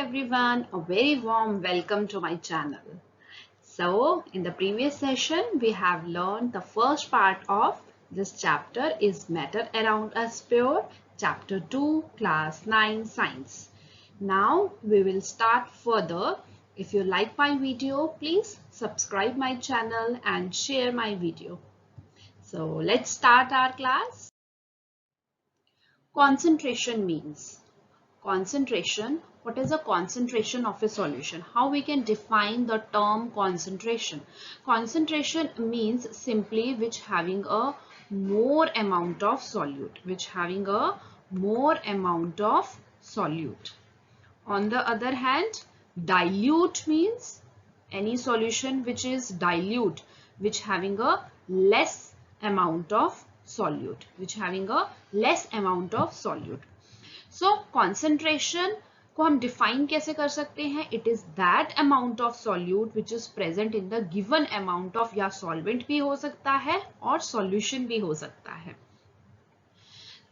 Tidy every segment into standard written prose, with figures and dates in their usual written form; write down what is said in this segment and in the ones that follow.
everyone, a very warm welcome to my channel. So in the previous session we have learned the first part of this chapter is Matter Around Us Pure, chapter 2, class 9 science. Now we will start further. If you like my video, please subscribe my channel and share my video. So let's start our class. Concentration means. Concentration, what is the concentration of a solution? How we can define the term concentration? Concentration means simply which having a more amount of solute, On the other hand, dilute means any solution which is dilute, which having a less amount of solute, So concentration को हम define कैसे कर सकते हैं? It is that amount of solute which is present in the given amount of, या solvent भी हो सकता है और solution भी हो सकता है.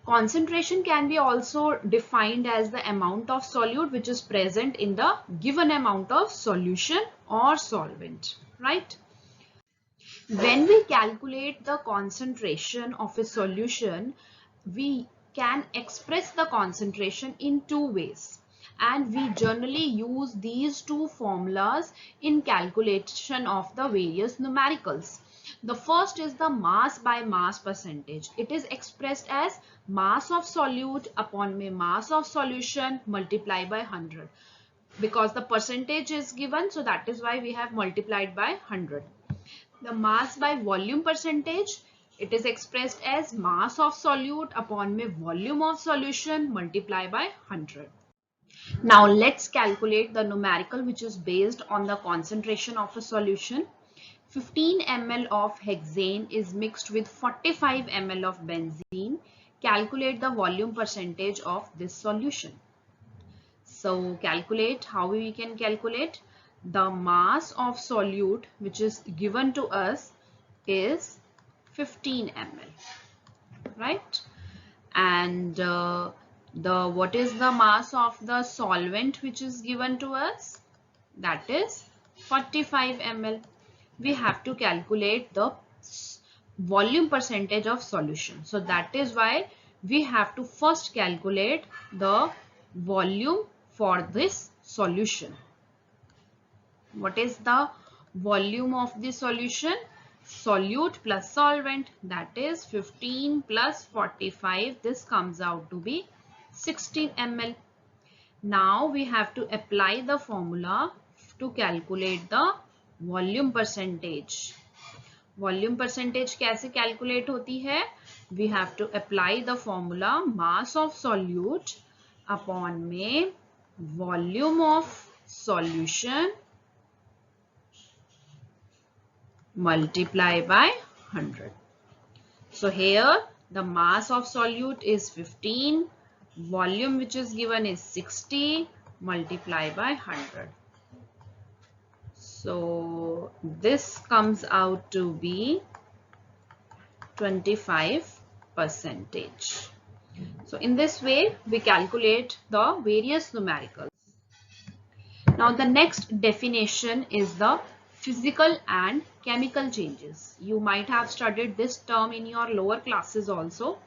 Concentration can be also defined as the amount of solute which is present in the given amount of solution or solvent, right? When we calculate the concentration of a solution, we can express the concentration in two ways, and we generally use these two formulas in calculation of the various numericals. The first is the mass by mass percentage. It is expressed as mass of solute upon mass of solution multiplied by 100. Because the percentage is given, so that is why we have multiplied by 100. The mass by volume percentage, it is expressed as mass of solute upon volume of solution multiplied by 100. Now let's calculate the numerical which is based on the concentration of a solution. 15 ml of hexane is mixed with 45 ml of benzene. Calculate the volume percentage of this solution. So calculate, how we can calculate? The mass of solute which is given to us is 15 ml, right? And what is the mass of the solvent which is given to us? That is 45 ml. We have to calculate the volume percentage of solution. So that is why we have to first calculate the volume for this solution. What is the volume of the solution? Solute plus solvent, that is 15 plus 45. This comes out to be 60 ml. Now we have to apply the formula to calculate the volume percentage. Volume percentage कैसे calculate होती है? We have to apply the formula mass of solute upon volume of solution multiply by 100. So here the mass of solute is 15, volume which is given is 60, multiply by 100. So this comes out to be 25%. So in this way we calculate the various numericals. Now the next definition is the physical and chemical changes. You might have studied this term in your lower classes also.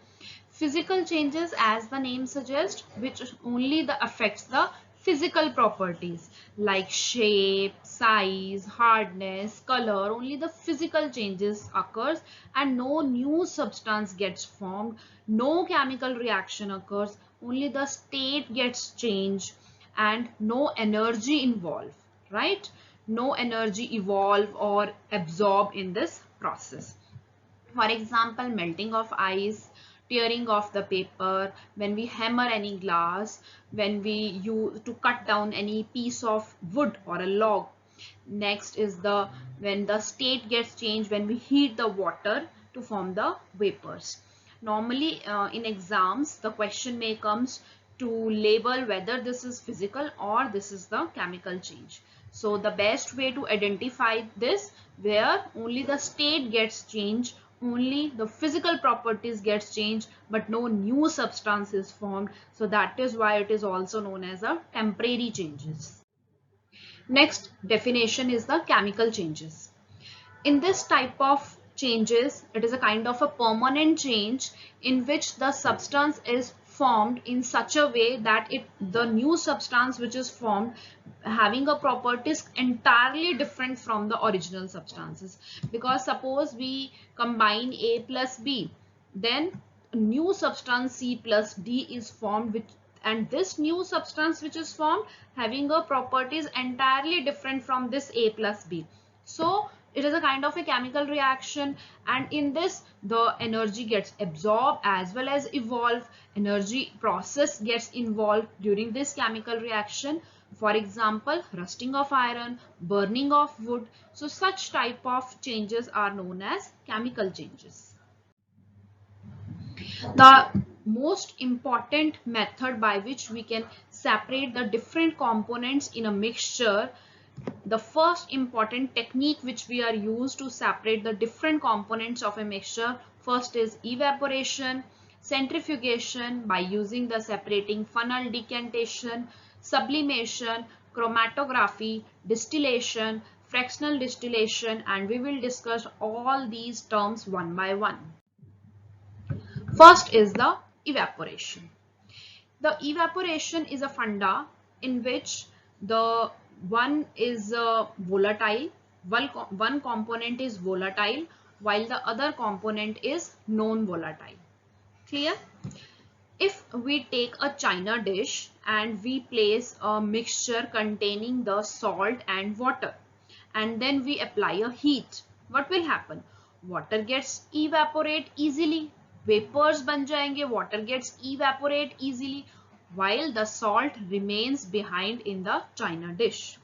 Physical changes, as the name suggests, which only affects the physical properties like shape, size, hardness, color. Only the physical changes occurs and no new substance gets formed, no chemical reaction occurs, only the state gets changed and no energy involved, right? No energy evolve or absorb in this process. For example, melting of ice, tearing of the paper, when we hammer any glass, when we use to cut down any piece of wood or a log. Next is when the state gets changed when we heat the water to form the vapors. Normally in exams the question may comes to label whether this is physical or this is the chemical change. So the best way to identify this, where only the state gets changed only the physical properties gets changed, but no new substance is formed. So that is why it is also known as a temporary changes. Next definition is the chemical changes. In this type of changes, it is a kind of a permanent change in which the substance is formed in such a way that the new substance which is formed having a properties entirely different from the original substances. Because suppose we combine A plus B, then a new substance C plus D is formed, and this new substance which is formed having a properties entirely different from this A plus B. So it is a kind of a chemical reaction, and in this the energy gets absorbed as well as evolved. Energy process gets involved during this chemical reaction. For example, rusting of iron, burning of wood. So such type of changes are known as chemical changes. The most important method by which we can separate the different components in a mixture, the first important technique which we are used to separate the different components of a mixture, first is evaporation, centrifugation by using the separating funnel, decantation, sublimation, chromatography, distillation, fractional distillation, and we will discuss all these terms one by one. First is the evaporation. The evaporation is a funda in which the one is volatile, one component is volatile while the other component is non-volatile. Clear? If we take a china dish and we place a mixture containing the salt and water, and then we apply a heat, what will happen? Water gets evaporate easily, vapors ban jayenge, water gets evaporate easily, while the salt remains behind in the china dish.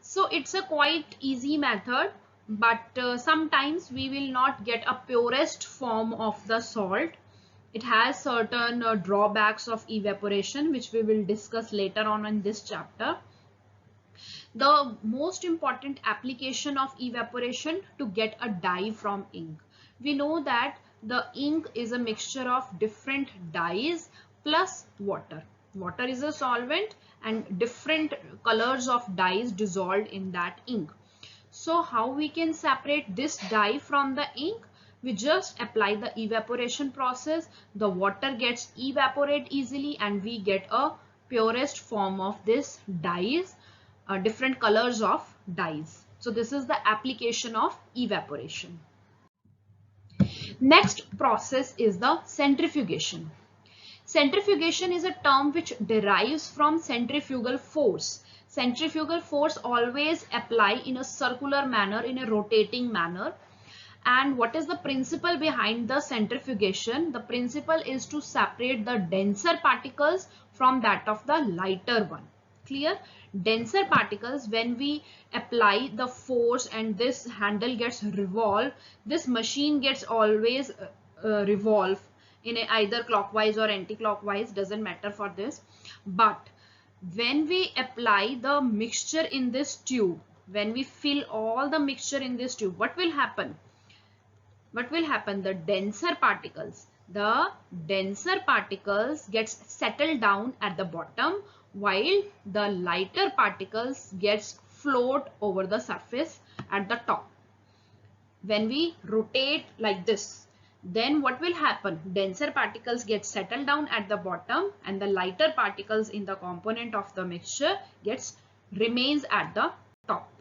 So it's a quite easy method, but sometimes we will not get a purest form of the salt. It has certain drawbacks of evaporation, which we will discuss later on in this chapter. The most important application of evaporation to get a dye from ink. We know that the ink is a mixture of different dyes plus water. Water is a solvent and different colors of dyes dissolved in that ink. So how we can separate this dye from the ink? We just apply the evaporation process. The water gets evaporate easily and we get a purest form of this dyes, different colors of dyes. So this is the application of evaporation. Next process is the centrifugation. Centrifugation is a term which derives from centrifugal force. Centrifugal force always apply in a circular manner, in a rotating manner. And what is the principle behind the centrifugation? The principle is to separate the denser particles from that of the lighter one. Clear? Denser particles, when we apply the force and this handle gets revolved, this machine gets always revolve in either clockwise or anti-clockwise, doesn't matter for this. But when we apply the mixture in this tube, when we fill all the mixture in this tube, what will happen? What will happen? The denser particles gets settled down at the bottom, while the lighter particles gets float over the surface at the top. When we rotate like this, then what will happen? Denser particles get settled down at the bottom and the lighter particles in the component of the mixture remains at the top.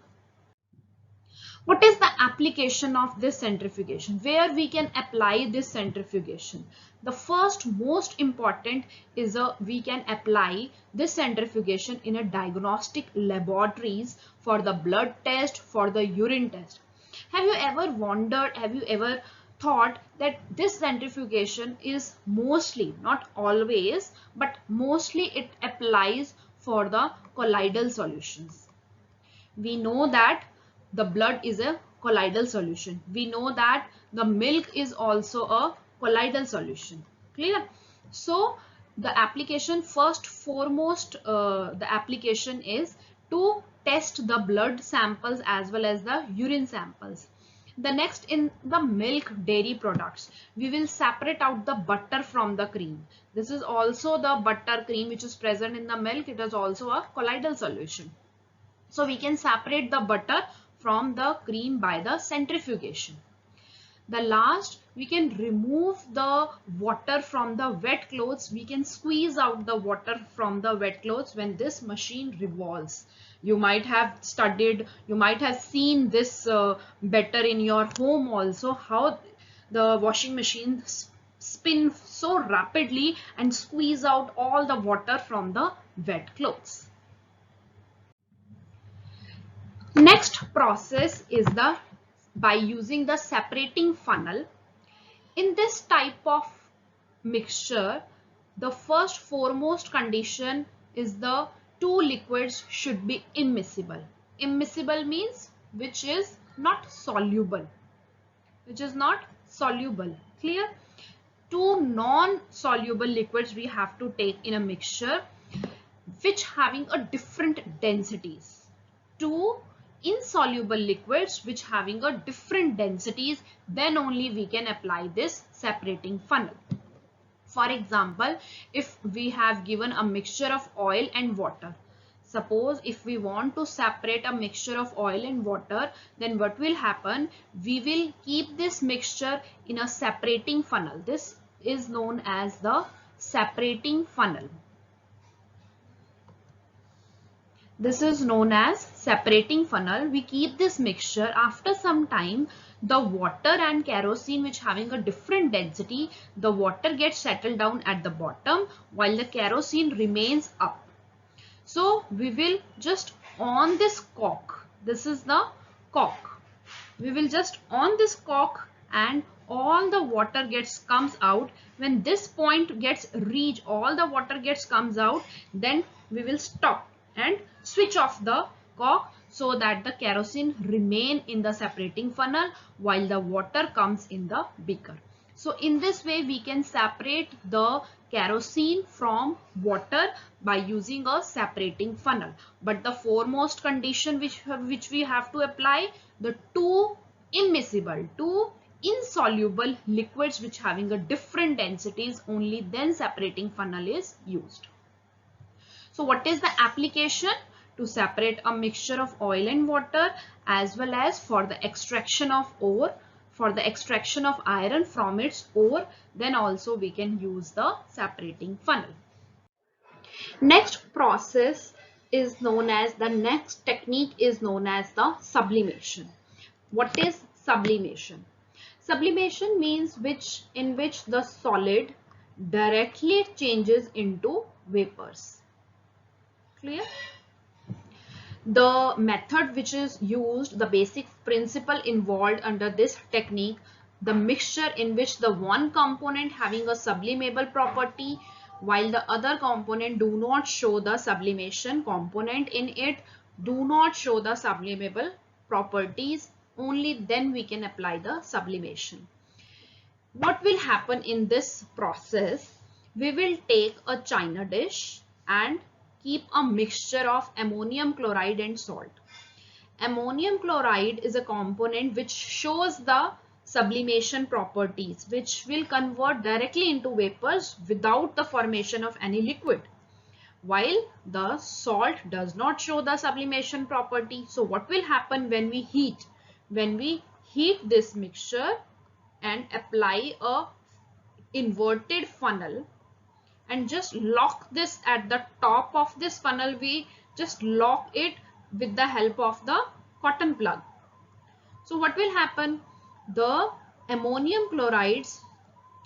What is the application of this centrifugation? Where we can apply this centrifugation? The first most important is we can apply this centrifugation in a diagnostic laboratories for the blood test, for the urine test. Have you ever wondered, have you ever thought that this centrifugation is mostly, not always, but mostly it applies for the colloidal solutions? We know that the blood is a colloidal solution. We know that the milk is also a colloidal solution. Clear? So the application, first foremost, the application is to test the blood samples as well as the urine samples. The next, in the milk dairy products, we will separate out the butter from the cream. This is also the butter cream which is present in the milk. It is also a colloidal solution. So we can separate the butter from the cream by the centrifugation. The last, we can remove the water from the wet clothes. We can squeeze out the water from the wet clothes when this machine revolves. You might have studied, you might have seen this better in your home also, how the washing machine spin so rapidly and squeeze out all the water from the wet clothes. Next process is the by using the separating funnel. In this type of mixture, the first foremost condition is the two liquids should be immiscible. Immiscible means which is not soluble. Which is not soluble. Clear? Two non-soluble liquids we have to take in a mixture which having a different densities. Two insoluble liquids which having a different densities, then only we can apply this separating funnel. For example, if we have given a mixture of oil and water, suppose if we want to separate a mixture of oil and water, then what will happen? We will keep this mixture in a separating funnel. This is known as the separating funnel. This is known as separating funnel. We keep this mixture. After some time, the water and kerosene which having a different density, the water gets settled down at the bottom while the kerosene remains up. So we will just on this cork. This is the cork. We will just on this cork and all the water comes out. When this point gets reached, all the water comes out, then we will stop and switch off the cork so that the kerosene remain in the separating funnel while the water comes in the beaker. So in this way we can separate the kerosene from water by using a separating funnel. But the foremost condition which we have to apply, the two immiscible, two insoluble liquids which having a different densities, only then separating funnel is used. So what is the application? To separate a mixture of oil and water, as well as for the extraction of ore, for the extraction of iron from its ore, then also we can use the separating funnel. Next process is known as, the next technique is known as the sublimation. What is sublimation? Sublimation means in which the solid directly changes into vapors. Clear? The method which is used, the basic principle involved under this technique, the mixture in which the one component having a sublimable property while the other component do not show the sublimation component in it, do not show the sublimable properties, only then we can apply the sublimation. What will happen in this process? We will take a china dish and keep a mixture of ammonium chloride and salt. Ammonium chloride is a component which shows the sublimation properties, which will convert directly into vapors without the formation of any liquid, while the salt does not show the sublimation property. So what will happen when we heat? When we heat this mixture and apply a inverted funnel and just lock this at the top of this funnel, we just lock it with the help of the cotton plug. So what will happen? The ammonium chlorides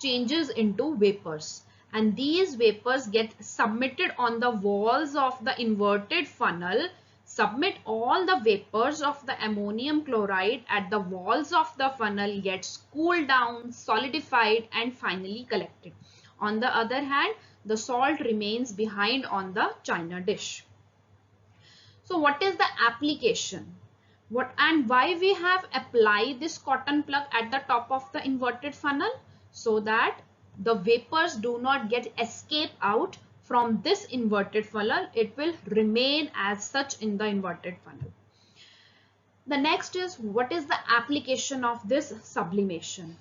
changes into vapors, and these vapors get submitted on the walls of the inverted funnel. Submit all the vapors of the ammonium chloride at the walls of the funnel, gets cooled down, solidified, and finally collected. On the other hand, the salt remains behind on the china dish. So what is the application? What and why we have applied this cotton plug at the top of the inverted funnel? So that the vapors do not get escape out from this inverted funnel. It will remain as such in the inverted funnel. The next is, what is the application of this sublimation?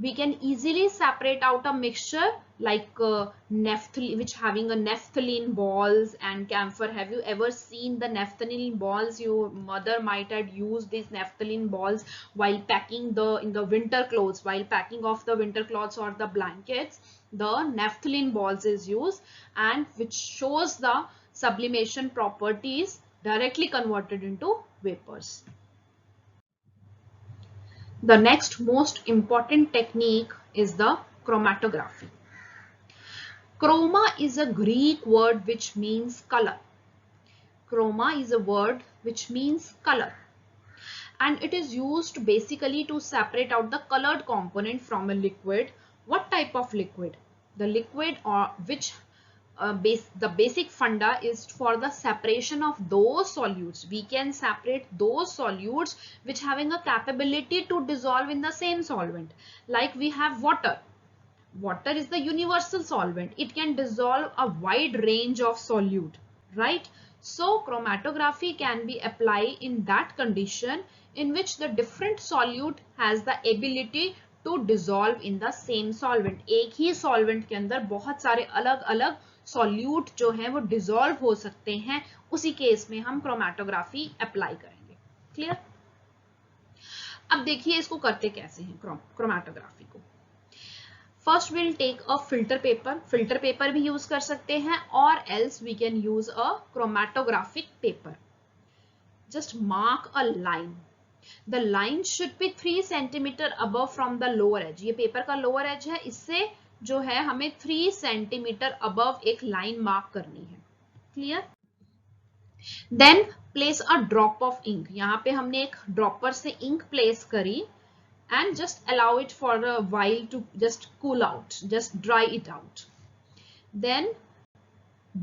We can easily separate out a mixture like naphthalene, which having a naphthalene balls and camphor. Have you ever seen the naphthalene balls? Your mother might have used these naphthalene balls while packing in the winter clothes, while packing off the winter clothes or the blankets. The naphthalene balls is used, and which shows the sublimation properties directly converted into vapors. The next most important technique is the chromatography. Chroma is a Greek word which means color. Chroma is a word which means color, and it is used basically to separate out the colored component from a liquid. What type of liquid? The liquid or which the basic funda is for the separation of those solutes. We can separate those solutes which having a capability to dissolve in the same solvent. Like we have water. Water is the universal solvent. It can dissolve a wide range of solute, right? So chromatography can be applied in that condition in which the different solute has the ability to dissolve in the same solvent. एक ही solvent के अंदर बहुत सारे अलग अलग solute जो है वो dissolve हो सकते हैं. उसी केस में हम chromatography apply करेंगे. Clear? अब देखिए इसको करते कैसे हैं chromatography को. First we'll take a filter paper. Filter paper भी use कर सकते हैं, or else we can use a chromatographic paper. Just mark a line. The line should be 3 centimeter above from the lower edge. ये paper का lower edge है, इससे जो है हमें 3 centimeter above एक line mark करनी है. Clear? Then place a drop of ink. यहाँ पे हमने एक dropper से ink place करी. And just allow it for a while to just cool out, just dry it out. Then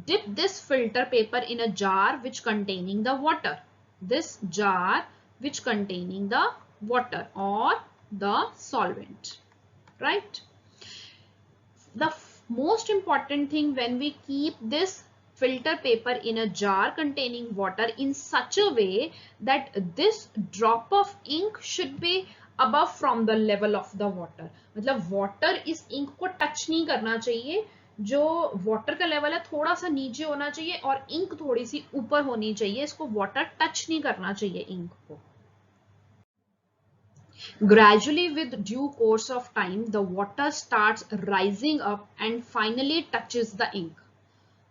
dip this filter paper in a jar which containing the water. This jar which containing the water or the solvent, right? The most important thing, when we keep this filter paper in a jar containing water in such a way that this drop of ink should be above from the level of the water. मतलब water इस ink को touch नहीं करना चाहिए. जो water का level है थोड़ा सा नीचे होना चाहिए और ink थोड़ी सी ऊपर होनी चाहिए. इसको water touch नहीं करना चाहिए ink को. Gradually, with due course of time, the water starts rising up and finally touches the ink.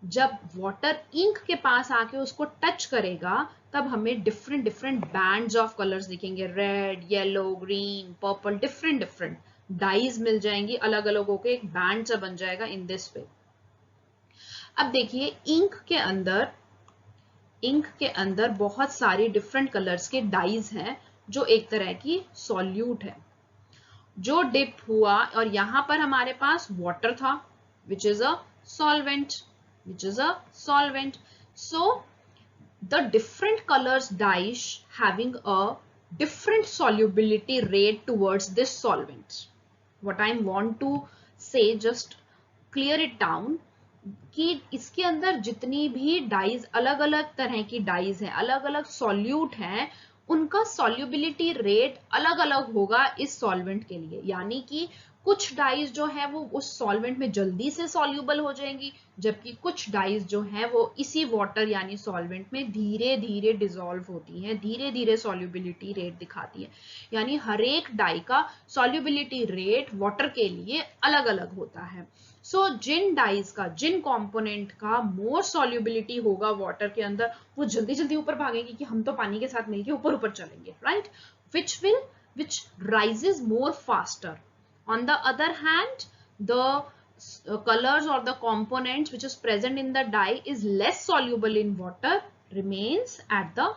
जब वाटर इंक के पास आके उसको टच करेगा तब हमें डिफरेंट बैंड्स ऑफ कलर्स दिखेंगे. Red, yellow, green, purple, different dyes मिल जाएंगी अलग अलग होके, एक बैंड सा बन जाएगा इन दिस वे. अब देखिए इंक के अंदर बहुत सारी डिफरेंट कलर्स के डाइज हैं जो एक तरह की सॉल्यूट है जो डिप हुआ, और यहां पर हमारे पास वाटर था which is a solvent. So the different colors dyes having a different solubility rate towards this solvent. What I want to say, just clear it down, कि इसके अंदर जितनी भी डाइज अलग अलग तरह की डाइज हैं, अलग अलग सॉल्यूट हैं, उनका सॉल्युबिलिटी रेट अलग अलग होगा इस सॉल्वेंट के लिए. यानी कि कुछ डाइज जो है वो उस सॉल्वेंट में जल्दी से सॉल्यूबल हो जाएंगी, जबकि कुछ डाइज जो है वो इसी वाटर यानी सॉल्वेंट में धीरे धीरे डिसॉल्व होती हैं, धीरे धीरे सॉल्युबिलिटी रेट दिखाती है. यानी हर एक डाई का सॉल्युबिलिटी रेट वाटर के लिए अलग अलग होता है. सो जिन डाइज का, जिन कंपोनेंट का मोर सॉल्युबिलिटी होगा वाटर के अंदर, वो जल्दी जल्दी ऊपर भागेंगे कि हम तो पानी के साथ मिलके ऊपर ऊपर चलेंगे, right? which rises more faster. On the other hand, the colors or the components which is present in the dye is less soluble in water remains at the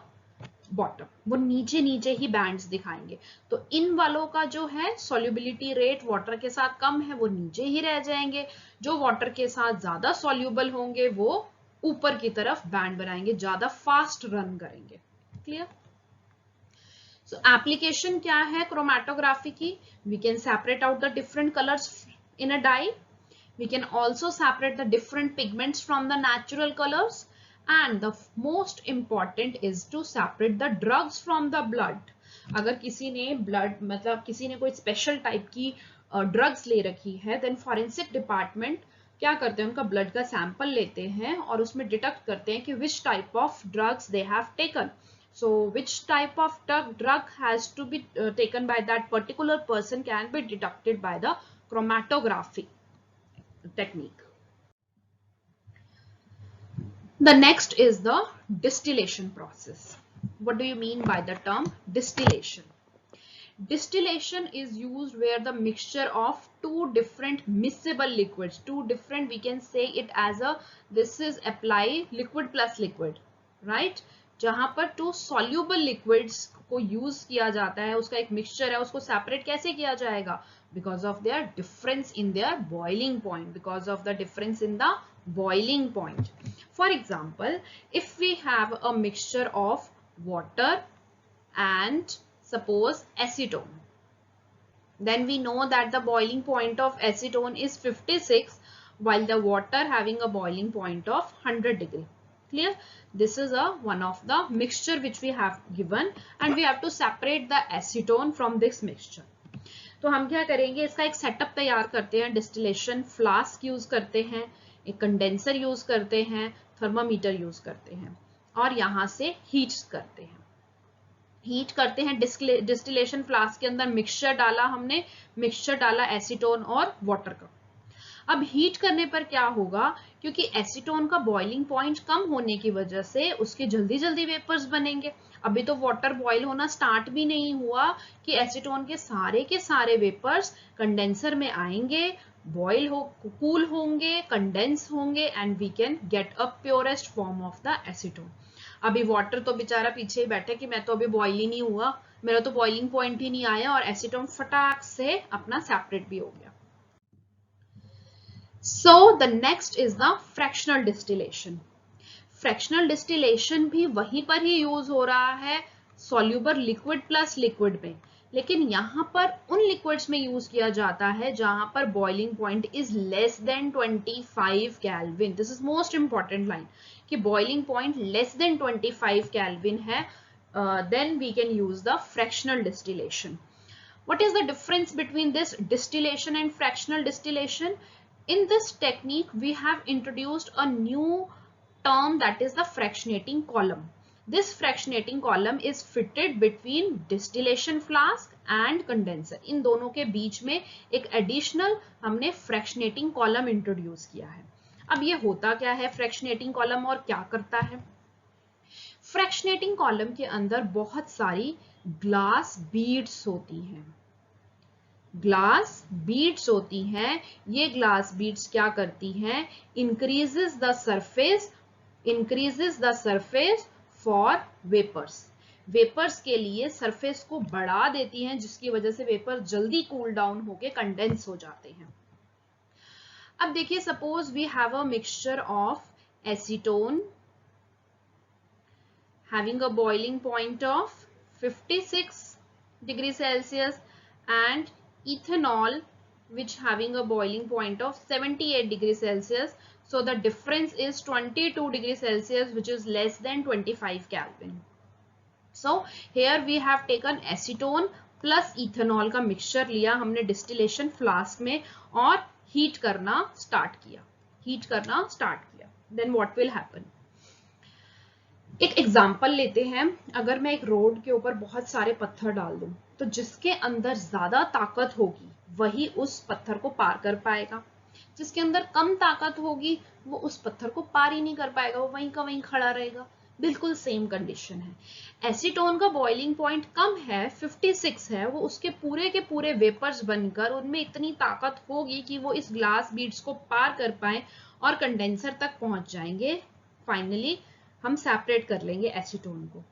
bottom. वो नीचे नीचे ही बैंड्स दिखाएंगे. तो इन वालों का जो है सॉल्युबिलिटी रेट वाटर के साथ कम है, वो नीचे ही रह जाएंगे. जो वाटर के साथ ज्यादा सॉल्युबल होंगे वो ऊपर की तरफ बैंड बनाएंगे, ज्यादा फास्ट रन करेंगे. क्लियर? सो एप्लीकेशन क्या है क्रोमैटोग्राफी की? We can separate out the different colours in a dye. We can also separate the different pigments from the natural colors, And the most important is to separate the drugs from the blood. अगर किसी ने blood मतलब किसी ने कोई special type की drugs ले रखी है, देन फॉरेंसिक डिपार्टमेंट क्या करते हैं, उनका ब्लड का सैंपल लेते हैं और उसमें डिटेक्ट करते हैं कि which type of drugs they have taken. So which type of drug has to be taken by that particular person can be deducted by the chromatography technique. The next is the distillation process. What do you mean by the term distillation? Distillation is used where the mixture of two different miscible liquids, two different, we can say it as a, this is apply liquid plus liquid, right? जहां पर to soluble liquids को use किया जाता है, उसका एक mixture है, उसको सेपरेट कैसे किया जाएगा? Because of their difference in their boiling point, because of the difference in the boiling point. For example, if we have a mixture of water and suppose acetone, then we know that the boiling point of acetone is 56 while the water having a boiling point of 100 degree. Clear? This is one of the mixture which we have given and we have to separate the acetone from this mixture. तो हम क्या करेंगे, इसका एक setup तैयार करते हैं. Distillation flask use करते हैं, एक कंडेंसर यूज करते हैं, थर्मामीटर यूज करते हैं और यहाँ से हीट करते हैं. हीट करते हैं डिस्टिलेशन फ्लास्क के अंदर, मिक्सचर डाला हमने, मिक्सचर डाला एसीटोन और वाटर का. अब हीट करने पर क्या होगा, क्योंकि एसीटोन का बॉइलिंग पॉइंट कम होने की वजह से उसके जल्दी जल्दी वेपर्स बनेंगे. अभी तो वाटर बॉईल होना स्टार्ट भी नहीं हुआ कि एसीटोन के सारे वेपर्स कंडेंसर में आएंगे, बॉईल हो, कूल होंगे, कंडेंस होंगे and we can get a purest form of the acetone. अभी वाटर तो बेचारा पीछे ही बैठे कि मैं तो अभी बॉईल ही नहीं हुआ, मेरा तो बॉइलिंग पॉइंट ही नहीं आया और एसीटोन फटाक से अपना सेपरेट भी हो गया. So the next is the fractional distillation. Fractional distillation भी वहीं पर ही यूज हो रहा है soluble liquid plus liquid में, लेकिन यहाँ पर उन लिक्विड्स में यूज किया जाता है जहां पर boiling point is less than 25 kelvin. This is most important line कि boiling point less than 25 kelvin है, then we can use the fractional distillation. What is the difference between this distillation and fractional distillation? In this technique, we have introduced a new term that is the fractionating column. This fractionating column is fitted between distillation flask and condenser. इन दोनों के बीच में एक additional हमने fractionating column introduce किया है. अब ये होता क्या है fractionating column और क्या करता है? Fractionating column के अंदर बहुत सारी glass beads होती हैं. ग्लास बीड्स होती हैं. ये ग्लास बीड्स क्या करती हैं? Increases the surface for vapours. Vapours के लिए सरफेस को बढ़ा देती हैं जिसकी वजह से वेपर जल्दी कूल डाउन होके कंडेंस हो जाते हैं. अब देखिए, suppose we have a mixture of acetone having a boiling point of 56 degree Celsius and ethanol which having a boiling point of 78 degrees Celsius. So the difference is 22 degrees Celsius, which is less than 25 Kelvin. So here we have taken acetone plus ethanol का mixture लिया हमने distillation flask में और heat करना start किया. Then what will happen? एक example लेते हैं. अगर मैं एक रोड के ऊपर बहुत सारे पत्थर डाल दूं तो जिसके अंदर ज्यादा ताकत होगी वही उस पत्थर को पार कर पाएगा, जिसके अंदर कम ताकत होगी वो उस पत्थर को पार ही नहीं कर पाएगा, वो वहीं का वहीं खड़ा रहेगा. बिल्कुल सेम कंडीशन है. एसीटोन का बॉइलिंग पॉइंट कम है, 56 है, वो उसके पूरे के पूरे वेपर्स बनकर उनमें इतनी ताकत होगी कि वो इस ग्लास बीड्स को पार कर पाए और कंडेंसर तक पहुंच जाएंगे. फाइनली हम सेपरेट कर लेंगे एसीटोन को.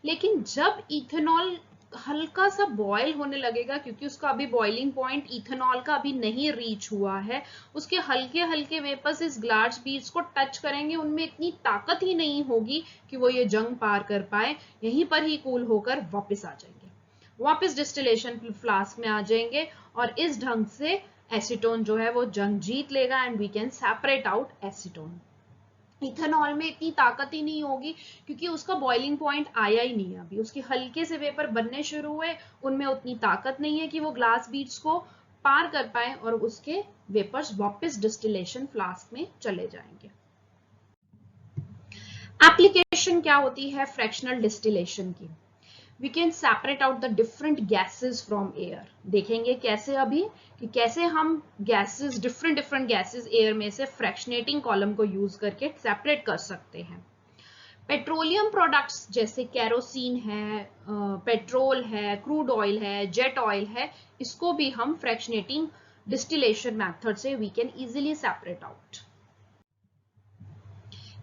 लेकिन जब इथेनॉल हल्का सा बॉयल होने लगेगा, क्योंकि उसका अभी बॉइलिंग पॉइंट इथेनॉल का अभी नहीं रीच हुआ है, उसके हल्के हल्के वेपर्स इस ग्लास बीड्स को टच करेंगे, उनमें इतनी ताकत ही नहीं होगी कि वो ये जंग पार कर पाए, यहीं पर ही कूल होकर वापस आ जाएंगे, वापस डिस्टिलेशन फ्लास्क में आ जाएंगे और इस ढंग से एसीटोन जो है वो जंग जीत लेगा and we can separate out acetone. Ethanol में इतनी ताकत ही नहीं होगी क्योंकि उसका बॉइलिंग पॉइंट आया ही नहीं है अभी, उसके हल्के से वेपर बनने शुरू हुए, उनमें उतनी ताकत नहीं है कि वो ग्लास बीड्स को पार कर पाए और उसके वेपर्स वापस डिस्टिलेशन फ्लास्क में चले जाएंगे। एप्लीकेशन क्या होती है फ्रैक्शनल डिस्टिलेशन की? We can separate out the different gases from air. देखेंगे कैसे अभी कि कैसे हम gases, different gases air में से fractionating column को use करके separate कर सकते हैं। पेट्रोलियम प्रोडक्ट्स जैसे केरोसिन है, पेट्रोल है, क्रूड ऑयल है, जेट ऑयल है, इसको भी हम फ्रैक्शनेटिंग डिस्टिलेशन मेथड से we can easily separate out.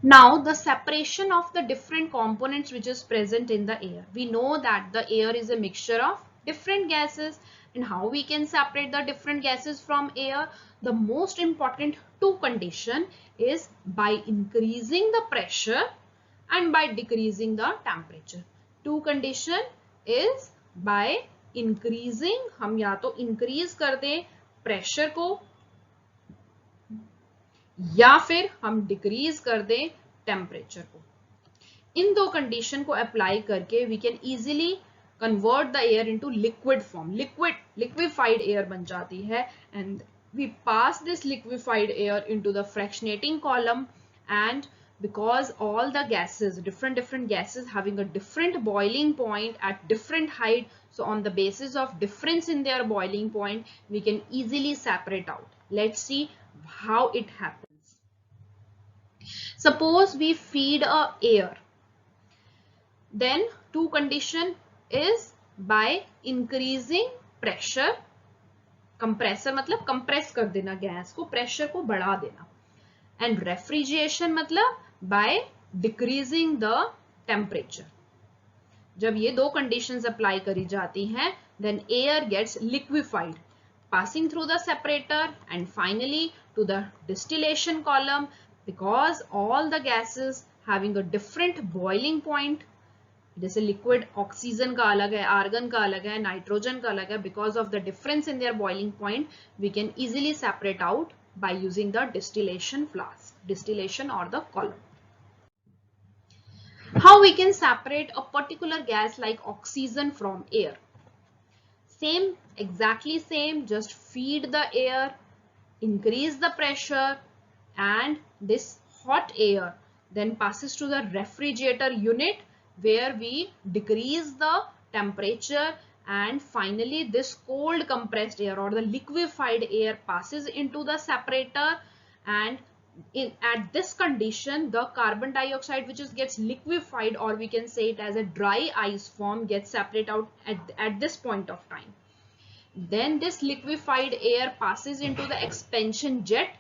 Now the separation of the different components which is present in the air. We know that the air is a mixture of different gases, and how we can separate the different gases from air? The most important two condition is by increasing the pressure and by decreasing the temperature. Two condition is by increasing, हम या तो increase कर दें pressure को या फिर हम decrease कर दें टेम्परेचर को। इन दो कंडीशन को अप्लाई करके we can easily convert the air into liquid form, liquefied air बन जाती है, and we pass this liquefied air into the fractionating column, and because all the gases, different gases having a different boiling point at different height, so on the basis of difference in their boiling point we can easily separate out. Let's see how it happens. Suppose we feed a air, then two condition is by increasing pressure, compressor मतलब compress कर देना gas को, pressure को बढ़ा देना, and refrigeration मतलब by decreasing the temperature. जब ये दो conditions apply करी जाती हैं, then air gets liquefied, passing through the separator and finally to the distillation column, because all the gases having a different boiling point, जैसे liquid oxygen का अलग है, आर्गन का अलग है, नाइट्रोजन का अलग है, because of the difference in their boiling point we can easily separate out by using the distillation flask, distillation or the column. How we can separate a particular gas like oxygen from air? Same, exactly same, just feed the air, increase the pressure, and this hot air then passes to the refrigerator unit where we decrease the temperature, and finally this cold compressed air or the liquefied air passes into the separator, and at this condition the carbon dioxide which gets liquefied, or we can say it as a dry ice form, gets separated out at this point of time. Then this liquefied air passes into the expansion jet.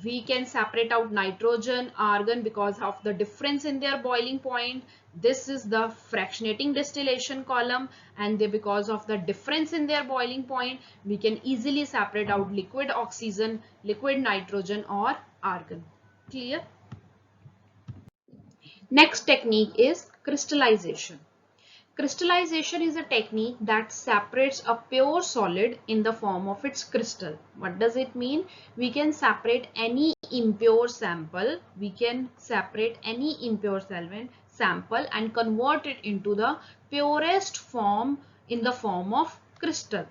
We can separate out nitrogen, argon because of the difference in their boiling point. This is the fractionating distillation column, and because of the difference in their boiling point we can easily separate out liquid oxygen, liquid nitrogen or argon. Clear? Next technique is crystallization. Crystallization is a technique that separates a pure solid in the form of its crystal. What does it mean? We can separate any impure sample. We can separate any impure sample and convert it into the purest form in the form of crystal.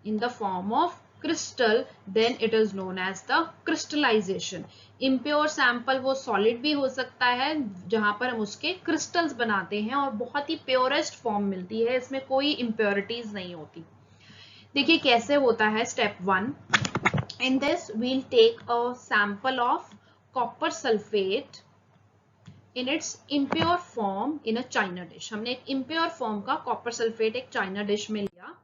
In the form of crystal, then it is known as the crystallization. Impure sample वो solid भी हो सकता है जहां पर हम उसके crystals बनाते हैं और बहुत ही purest form मिलती है, इसमें कोई impurities नहीं होती। देखिए कैसे होता है। Step 1, in this we'll take a sample of copper sulfate in its impure form in a china dish. हमने एक impure form का copper sulfate एक china dish में लिया,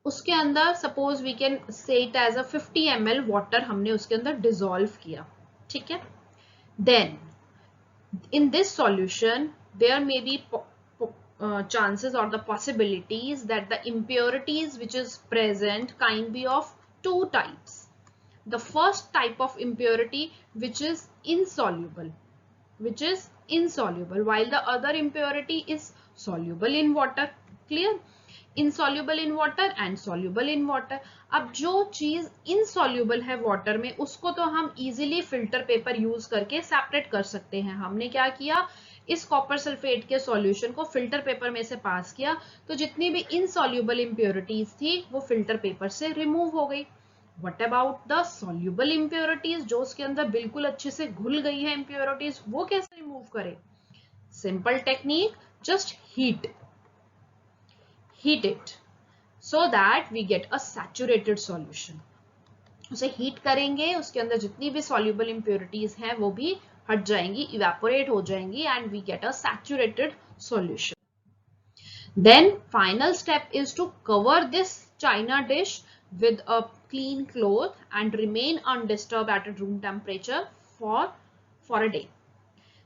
उसके अंदर suppose we can say it as a 50 ml water हमने उसके अंदर डिसॉल्व किया, ठीक है। Then in this solution there may be chances or the possibilities that the impurities which is present can be of two types. The first type of impurity which is insoluble, while the other impurity is soluble in water. Clear? insoluble in water and soluble in water. अब जो चीज insoluble है water में उसको तो हम easily filter paper use करके separate कर सकते हैं. हमने क्या किया, इस कॉपर सल्फेट के सॉल्यूशन को फिल्टर पेपर में से पास किया, तो जितनी भी इनसॉल्युबल इंप्योरिटीज थी वो फिल्टर पेपर से रिमूव हो गई. What about the soluble impurities, जो उसके अंदर बिल्कुल अच्छे से घुल गई है impurities, वो कैसे रिमूव करें? Simple technique, just heat it so that we get a saturated solution. उसे हीट करेंगे, उसके अंदर जितनी भी soluble impurities हैं वो भी हट जाएंगी, evaporate हो जाएंगी and we get a saturated solution. Then final step is to cover this china dish with a clean cloth and remain undisturbed at a room temperature for a day.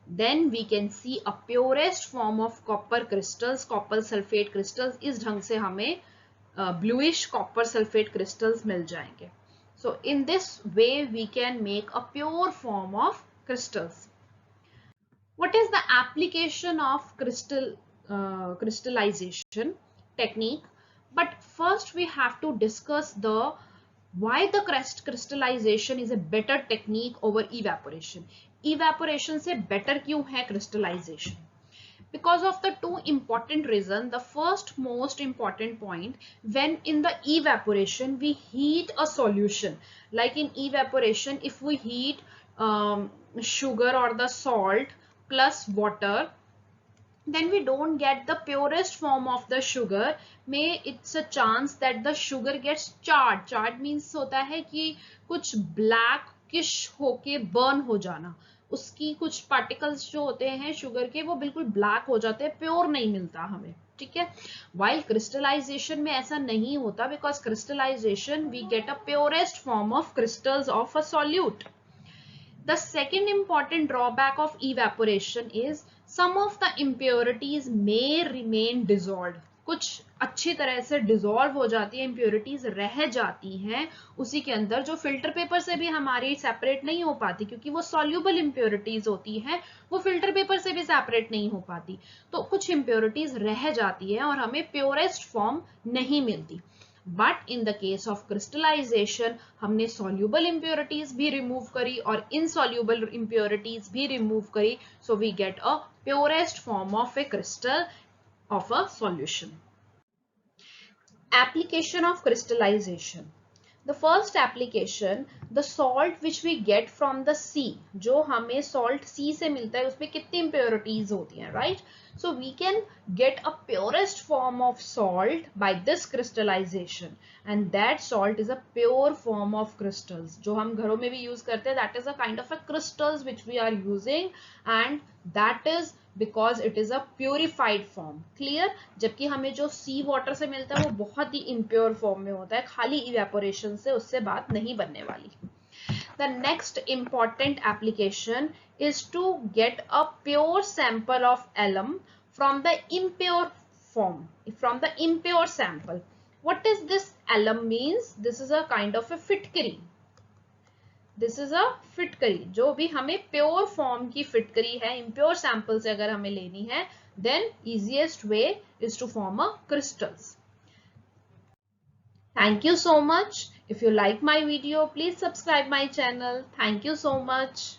Then we can see a purest form of copper crystals, copper sulfate crystals. इस ढंग से हमें bluish copper sulfate crystals मिल जाएंगे. So in this way we can make a pure form of crystals. What is the application of crystallization technique? But first we have to discuss why the crystallization is a better technique over evaporation. Evaporation से better क्यों है crystallization? Because of the two important reasons. The first most important point, when in the evaporation we heat a solution, like in evaporation if we heat sugar or the salt plus water, then we don't get the purest form of the sugar. May it's a chance that the sugar gets charred. Charred means होता है कि कुछ blackish होके burn हो जाना, उसकी कुछ particles जो होते हैं sugar के वो बिल्कुल black हो जाते हैं, pure नहीं मिलता हमें, ठीक है. While crystallization में ऐसा नहीं होता, because crystallization we get a purest form of crystals of a solute. The second important drawback of evaporation is some of the impurities may remain dissolved. कुछ अच्छी तरह से डिसॉल्व हो जाती है, impurities रह जाती हैं उसी के अंदर, जो फिल्टर पेपर से भी हमारी सेपरेट नहीं हो पाती, क्योंकि वो soluble impurities होती हैं, वो फिल्टर पेपर से भी सेपरेट नहीं हो पाती. तो कुछ impurities रह जाती है और हमें प्योरेस्ट फॉर्म नहीं मिलती. But in the case of crystallization, हमने soluble impurities भी remove करी और insoluble impurities भी remove करी, so we get a purest form of a crystal of a solution. Application of crystallization. The first application, the salt which we get from the sea, जो हमें salt sea से मिलता है उसमें कितनी impurities होती हैं, right? So we can get a purest form of salt by this crystallization, and that salt is a pure form of crystals. जो हम घरों में भी use करते हैं, that is a kind of a crystals which we are using, and that is because it is a purified form. Clear? जबकि हमें जो sea water से मिलता है वो बहुत ही impure form में होता है, खाली evaporation से उससे बात नहीं बनने वाली. The next important application is to get a pure sample of alum from the impure form, from the impure sample. What is this alum means? This is a kind of a फिटकरी. This is a फिटकरी, जो भी हमें pure form की फिटकरी है, impure sample से अगर हमें लेनी है, then easiest way is to form a crystals. Thank you so much. If you like my video, please subscribe my channel. Thank you so much.